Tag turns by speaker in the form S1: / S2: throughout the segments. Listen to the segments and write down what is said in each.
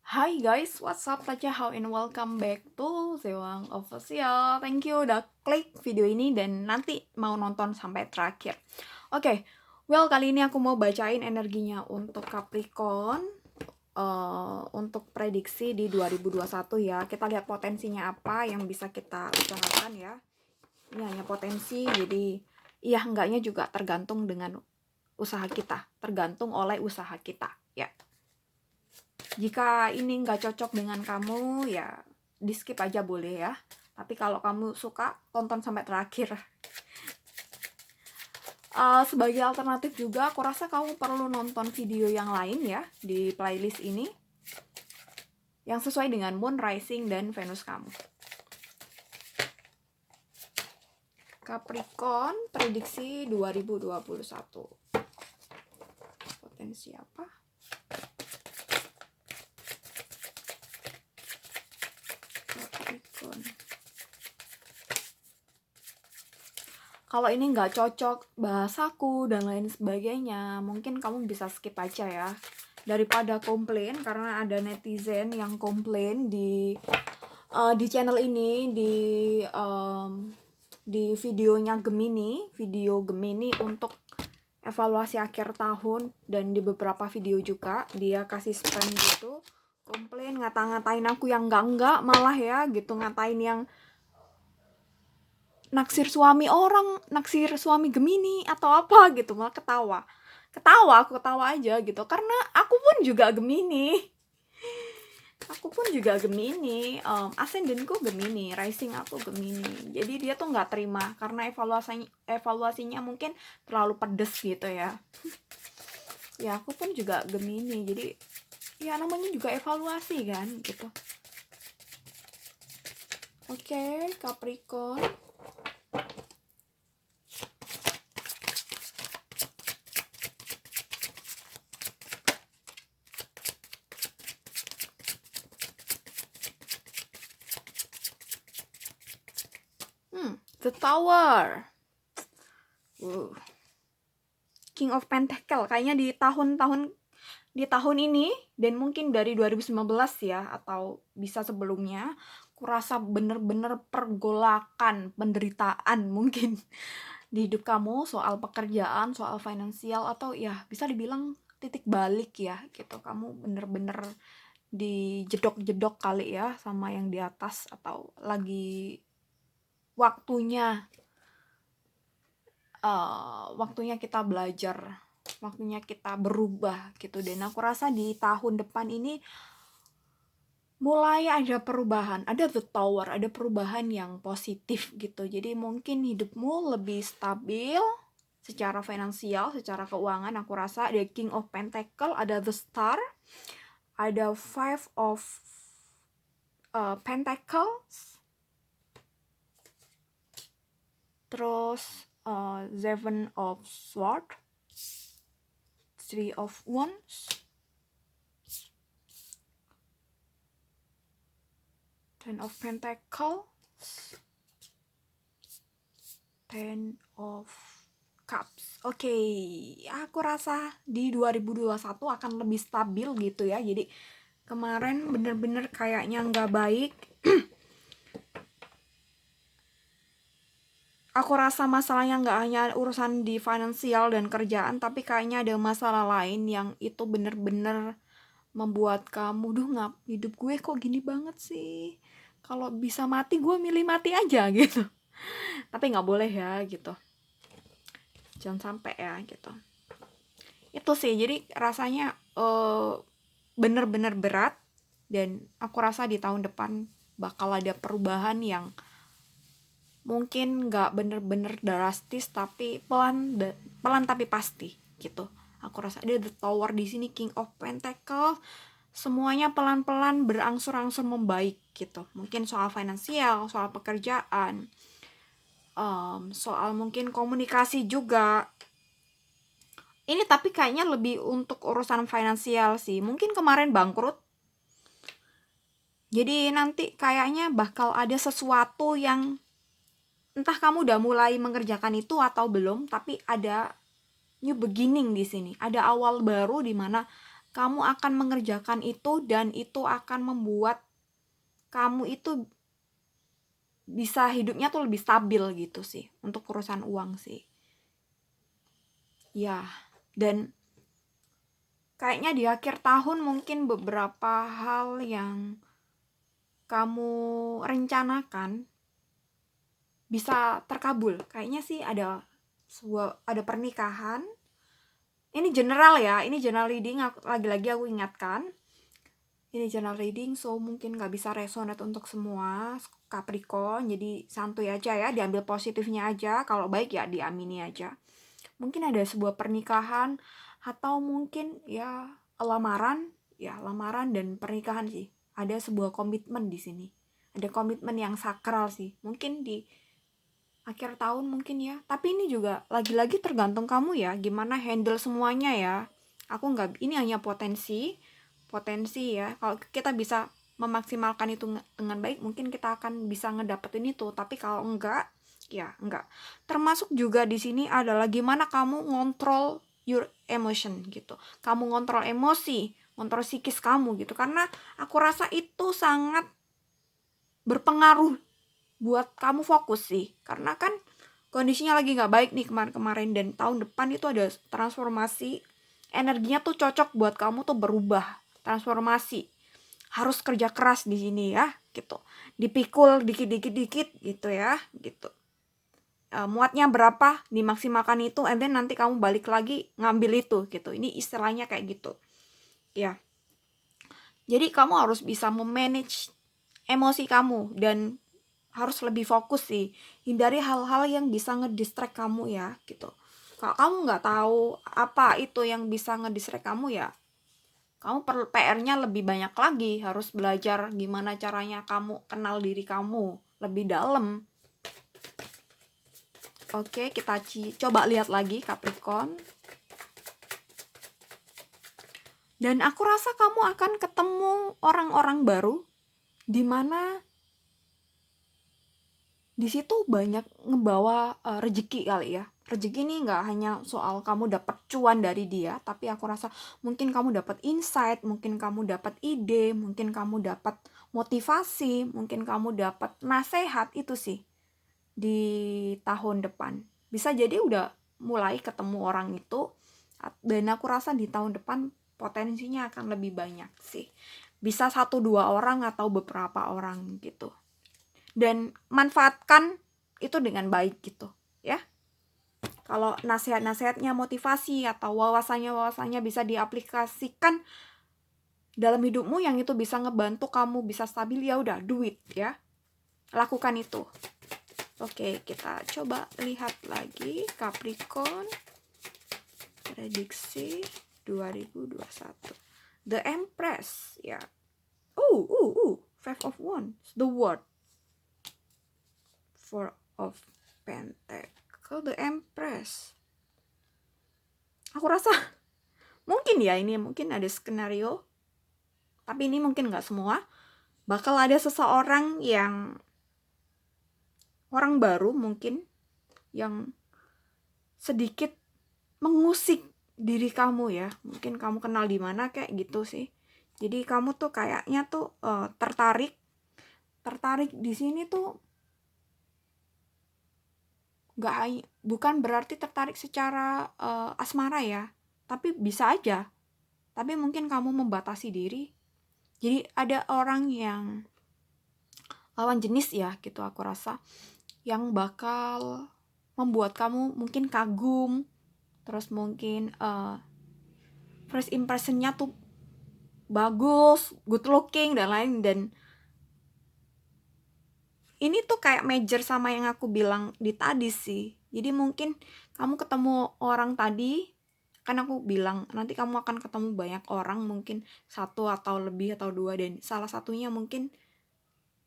S1: Hai guys, what's up? How and welcome back to Zewang Official. Thank you udah klik video ini dan nanti mau nonton sampai terakhir. Oke, kali ini aku mau bacain energinya untuk Capricorn untuk prediksi di 2021 ya. Kita lihat potensinya apa yang bisa kita usahakan ya. Ini hanya potensi, jadi iya enggaknya juga tergantung dengan usaha kita, tergantung oleh usaha kita ya. Jika ini nggak cocok dengan kamu, ya di skip aja boleh ya. Tapi kalau kamu suka, tonton sampai terakhir. Sebagai alternatif juga, aku rasa kamu perlu nonton video yang lain ya di playlist ini. Yang sesuai dengan Moon, Rising, dan Venus kamu. Capricorn, prediksi 2021. Potensi apa? Kalau ini nggak cocok bahasaku dan lain sebagainya, mungkin kamu bisa skip aja ya. Daripada komplain, karena ada netizen yang komplain di channel ini, di videonya video Gemini untuk evaluasi akhir tahun, dan di beberapa video juga dia kasih spam gitu, komplain ngata-ngatain aku yang enggak malah ya gitu, ngatain yang naksir suami orang, naksir suami Gemini atau apa gitu, malah aku ketawa aja gitu, karena aku pun juga Gemini, ascendenku Gemini, rising aku Gemini, jadi dia tuh nggak terima karena evaluasinya mungkin terlalu pedes gitu ya. Ya aku pun juga Gemini, jadi ya namanya juga evaluasi kan gitu. Oke, Capricorn. The Tower. King of Pentacle. Kayaknya di tahun ini dan mungkin dari 2019 ya, atau bisa sebelumnya, kurasa bener-bener pergolakan, penderitaan mungkin di hidup kamu, soal pekerjaan, soal finansial, atau ya bisa dibilang titik balik ya gitu. Kamu bener-bener dijedok-jedok kali ya sama yang di atas, atau lagi waktunya kita belajar, waktunya kita berubah gitu. Dan aku rasa di tahun depan ini mulai ada perubahan, ada the tower, ada perubahan yang positif gitu. Jadi mungkin hidupmu lebih stabil secara finansial, secara keuangan. Aku rasa ada King of Pentacle, ada the Star, ada Five of Pentacles, terus Seven of Swords, Three of Wands, Ten of Pentacles, Ten of Cups. Oke, aku rasa di 2021 akan lebih stabil gitu ya. Jadi kemarin bener-bener kayaknya nggak baik. Aku rasa masalahnya nggak hanya urusan di finansial dan kerjaan, tapi kayaknya ada masalah lain yang itu bener-bener membuat kamu, hidup gue kok gini banget sih. Kalau bisa mati, gue milih mati aja gitu. Tapi nggak boleh ya gitu. Jangan sampai ya gitu. Itu sih, jadi rasanya bener-bener berat. Dan aku rasa di tahun depan bakal ada perubahan yang mungkin nggak bener-bener drastis, tapi pelan tapi pasti gitu. Aku rasa ada the tower di sini, King of Pentacle, semuanya pelan-pelan berangsur-angsur membaik gitu. Mungkin soal finansial, soal pekerjaan, soal mungkin komunikasi juga. Ini tapi kayaknya lebih untuk urusan finansial sih. Mungkin kemarin bangkrut, jadi nanti kayaknya bakal ada sesuatu yang entah kamu udah mulai mengerjakan itu atau belum, tapi ada new beginning di sini. Ada awal baru di mana kamu akan mengerjakan itu dan itu akan membuat kamu itu bisa hidupnya tuh lebih stabil gitu sih untuk urusan uang sih. Ya, dan kayaknya di akhir tahun mungkin beberapa hal yang kamu rencanakan bisa terkabul. Kayaknya sih ada pernikahan. Ini general ya, ini general reading, lagi-lagi aku ingatkan. Ini general reading, so mungkin gak bisa resonate untuk semua Capricorn, jadi santuy aja ya, diambil positifnya aja, kalau baik ya diamini aja. Mungkin ada sebuah pernikahan, atau mungkin ya lamaran dan pernikahan sih. Ada sebuah komitmen di sini. Ada komitmen yang sakral sih. Mungkin di akhir tahun mungkin ya. Tapi ini juga lagi-lagi tergantung kamu ya, gimana handle semuanya ya. Ini hanya potensi ya. Kalau kita bisa memaksimalkan itu dengan baik, mungkin kita akan bisa ngedapetin itu. Tapi kalau enggak, ya enggak. Termasuk juga di sini adalah gimana kamu ngontrol your emotion gitu. Kamu ngontrol emosi, ngontrol psikis kamu gitu. Karena aku rasa itu sangat berpengaruh buat kamu fokus sih. Karena kan kondisinya lagi nggak baik nih kemarin-kemarin, dan tahun depan itu ada transformasi. Energinya tuh cocok buat kamu tuh berubah, transformasi. Harus kerja keras di sini ya, gitu. Dipikul dikit-dikit gitu ya, gitu. Muatnya berapa dimaksimalkan itu, and then nanti kamu balik lagi ngambil itu gitu. Ini istilahnya kayak gitu. Ya. Jadi kamu harus bisa memanage emosi kamu dan harus lebih fokus sih. Hindari hal-hal yang bisa ngedistract kamu ya, gitu. Kalau kamu nggak tahu apa itu yang bisa ngedistract kamu ya, kamu perlu PR-nya lebih banyak lagi. Harus belajar gimana caranya kamu kenal diri kamu lebih dalam. Oke, kita coba lihat lagi Capricorn. Dan aku rasa kamu akan ketemu orang-orang baru, dimana di situ banyak ngebawa rezeki kali ya. Rezeki ini nggak hanya soal kamu dapat cuan dari dia, tapi aku rasa mungkin kamu dapat insight, mungkin kamu dapat ide, mungkin kamu dapat motivasi, mungkin kamu dapat nasihat. Itu sih di tahun depan. Bisa jadi udah mulai ketemu orang itu, dan aku rasa di tahun depan potensinya akan lebih banyak sih. Bisa 1-2 orang atau beberapa orang gitu. Dan manfaatkan itu dengan baik gitu ya. Kalau nasihat-nasihatnya, motivasi atau wawasannya bisa diaplikasikan dalam hidupmu, yang itu bisa ngebantu kamu bisa stabil, ya udah do it ya. Lakukan itu. Oke, kita coba lihat lagi Capricorn prediksi 2021. The Empress ya. Five of Wands, the World. Four of Pentacle, the Empress. Aku rasa mungkin ya, ini mungkin ada skenario, tapi ini mungkin nggak semua. Bakal ada seseorang yang orang baru mungkin yang sedikit mengusik diri kamu ya. Mungkin kamu kenal di mana kayak gitu sih. Jadi kamu tuh kayaknya tuh tertarik di sini tuh. Bukan berarti tertarik secara asmara ya, tapi bisa aja. Tapi mungkin kamu membatasi diri. Jadi ada orang yang lawan jenis ya gitu, aku rasa, yang bakal membuat kamu mungkin kagum, terus mungkin first impressionnya tuh bagus, good looking dan lain. Dan ini tuh kayak major sama yang aku bilang di tadi sih. Jadi mungkin kamu ketemu orang tadi, kan aku bilang nanti kamu akan ketemu banyak orang, mungkin 1 atau lebih atau 2, dan salah satunya mungkin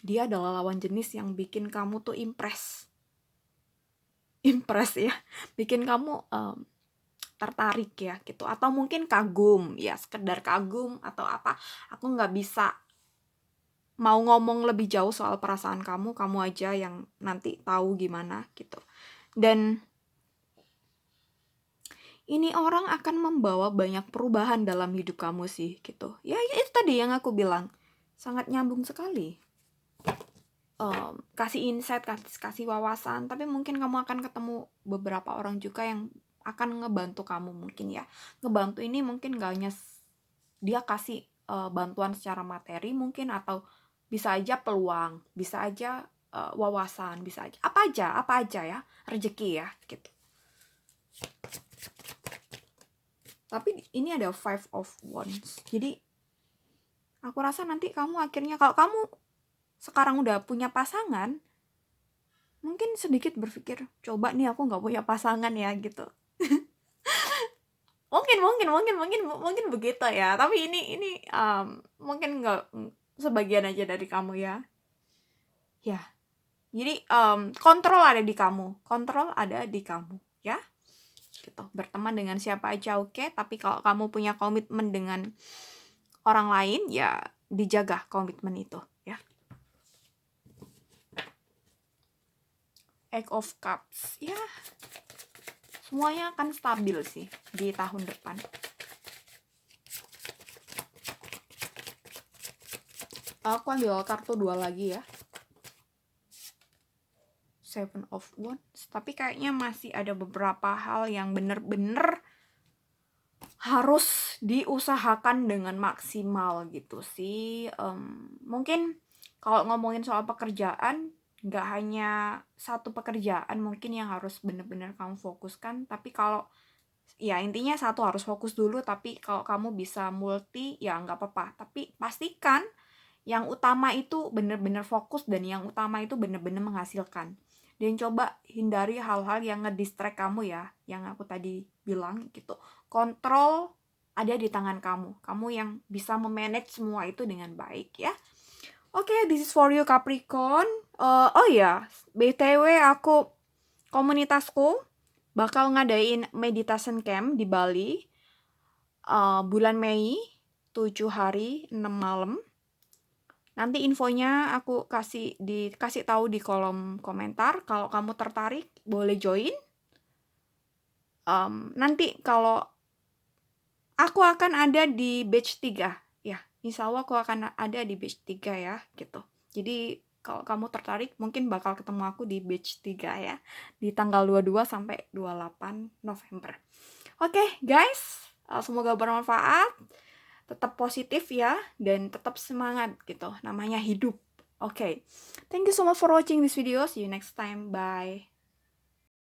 S1: dia adalah lawan jenis yang bikin kamu tuh impress ya, bikin kamu tertarik ya gitu, atau mungkin kagum ya, sekedar kagum atau apa. Aku nggak bisa mau ngomong lebih jauh soal perasaan kamu aja yang nanti tahu gimana gitu. Dan ini orang akan membawa banyak perubahan dalam hidup kamu sih gitu. Ya itu tadi yang aku bilang, sangat nyambung sekali. Kasih insight, kasih wawasan, tapi mungkin kamu akan ketemu beberapa orang juga yang akan ngebantu kamu mungkin ya. Ngebantu ini mungkin gak hanya dia kasih bantuan secara materi mungkin, atau bisa aja peluang, bisa aja wawasan, bisa aja apa aja ya, rezeki ya gitu. Tapi ini ada 5 of Wands. Jadi aku rasa nanti kamu akhirnya, kalau kamu sekarang udah punya pasangan, mungkin sedikit berpikir, coba nih aku nggak punya pasangan ya gitu. mungkin begitu ya. Tapi ini mungkin nggak, sebagian aja dari kamu ya. Ya. Jadi kontrol ada di kamu. Kontrol ada di kamu ya. Gitu. Berteman dengan siapa aja oke, tapi kalau kamu punya komitmen dengan orang lain ya dijaga komitmen itu ya. Eight of Cups ya, semuanya akan stabil sih di tahun depan. Aku ambil kartu 2 lagi ya. Seven of Wands. Tapi kayaknya masih ada beberapa hal yang bener-bener harus diusahakan dengan maksimal gitu sih. Mungkin kalau ngomongin soal pekerjaan, nggak hanya satu pekerjaan mungkin yang harus bener-bener kamu fokuskan. Tapi kalau ya intinya satu harus fokus dulu, tapi kalau kamu bisa multi ya nggak apa-apa. Tapi pastikan yang utama itu bener-bener fokus, dan yang utama itu bener-bener menghasilkan. Dan coba hindari hal-hal yang ngedistract kamu ya, yang aku tadi bilang gitu. Kontrol ada di tangan kamu. Kamu yang bisa memanage semua itu dengan baik ya. Oke, this is for you Capricorn. Oh ya, BTW aku, komunitasku bakal ngadain meditation camp di Bali bulan Mei, 7 hari 6 malam. Nanti infonya aku dikasih tahu di kolom komentar. Kalau kamu tertarik boleh join. Nanti kalau aku akan ada di batch 3 ya, insya Allah aku akan ada di batch 3 ya gitu. Jadi kalau kamu tertarik mungkin bakal ketemu aku di batch 3 ya, di tanggal 22 sampai 28 November. Oke guys, semoga bermanfaat. Tetap positif ya, dan tetap semangat gitu. Namanya hidup. Oke. Thank you so much for watching this video. See you next time. Bye.